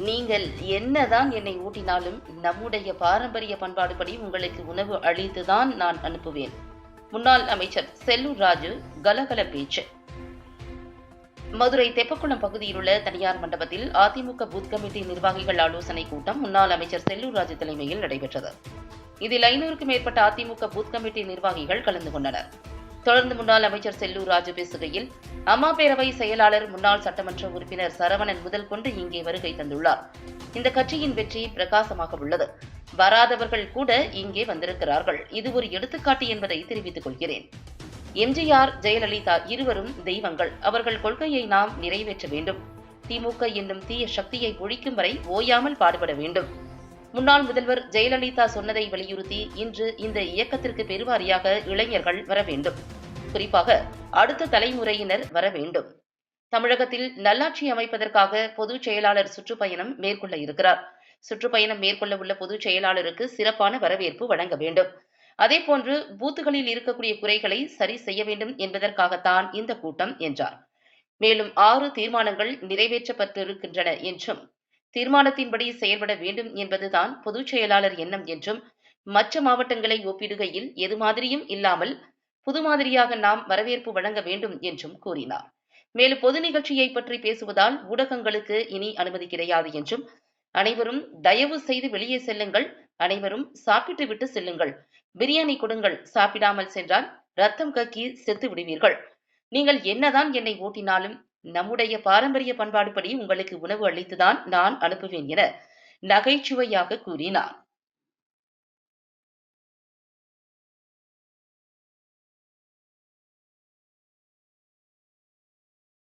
நீங்கள் என்னதான் என்னை ஊட்டினாலும் நம்முடைய பாரம்பரிய பண்பாடுபடி உங்களுக்கு உணவு அளித்துதான் நான் அனுப்புவேன். முன்னாள் அமைச்சர் செல்லூர் ராஜு கலகல பேச்சு. மதுரை தெப்பக்குளம் பகுதியில் உள்ள தனியார் மண்டபத்தில் அதிமுக பூத் கமிட்டி நிர்வாகிகள் ஆலோசனை கூட்டம் முன்னாள் அமைச்சர் செல்லூர் ராஜு தலைமையில் நடைபெற்றது. இதில் 500க்கும் மேற்பட்ட அதிமுக பூத் கமிட்டி நிர்வாகிகள் கலந்து கொண்டனர். தொடர்ந்து முன்னாள் அமைச்சர் செல்லூர் ராஜு பேசுகையில், அம்மா பேரவை செயலாளர் முன்னாள் சட்டமன்ற உறுப்பினர் சரவணன் முதல் கொண்டு இங்கே வருகை தந்துள்ளார். இந்த கட்சியின் வெற்றி பிரகாசமாக உள்ளது. வராதவர்கள் கூட இங்கே வந்திருக்கிறார்கள். இது ஒரு எடுத்துக்காட்டு என்பதை தெரிவித்துக் கொள்கிறேன். எம்ஜிஆர், ஜெயலலிதா இருவரும் தெய்வங்கள். அவர்கள் கொள்கையை நாம் நிறைவேற்ற வேண்டும். திமுக என்னும் தீய சக்தியை ஒழிக்கும் வரை ஓயாமல் பாடுபட வேண்டும். முன்னாள் முதல்வர் ஜெயலலிதா சொன்னதை வலியுறுத்தி இன்று இந்த இயக்கத்திற்கு பெருவாரியாக இளைஞர்கள் வர வேண்டும். குறிப்பாக அடுத்த தலைமுறையினர் வர வேண்டும். தமிழகத்தில் நல்லாட்சி அமைப்பதற்காக பொதுச் செயலாளர் சுற்றுப்பயணம் மேற்கொள்ள இருக்கிறார். சுற்றுப்பயணம் மேற்கொள்ள உள்ள பொதுச் செயலாளருக்கு சிறப்பான வரவேற்பு வழங்க வேண்டும். அதேபோன்று பூத்துகளில் இருக்கக்கூடிய குறைகளை சரி செய்ய வேண்டும் என்பதற்காகத்தான் இந்த கூட்டம் என்றார். மேலும் 6 தீர்மானங்கள் நிறைவேற்றப்பட்டிருக்கின்றன என்றும், தீர்மானத்தின்படி செயல்பட வேண்டும் என்பதுதான் பொதுச் செயலாளர் எண்ணம் என்றும், மற்ற மாவட்டங்களை ஒப்பிடுகையில் எது மாதிரியும் இல்லாமல் புது மாதிரியாக நாம் வரவேற்பு வழங்க வேண்டும் என்றும் கூறினார். மேலும் பொது நிகழ்ச்சியை பற்றி பேசுவதால் ஊடகங்களுக்கு இனி அனுமதி கிடையாது என்றும், அனைவரும் தயவு செய்து வெளியே செல்லுங்கள், அனைவரும் சாப்பிட்டு விட்டு செல்லுங்கள், பிரியாணி கொடுங்கள், சாப்பிடாமல் சென்றால் ரத்தம் கக்கி செத்து விடுவீர்கள். நீங்கள் என்னதான் என்னை ஓட்டினாலும் நம்முடைய பாரம்பரிய பண்பாடுபடி உங்களுக்கு உணவு அளித்துதான் நான் அனுப்புவேன் என நகைச்சுவையாக கூறினார்.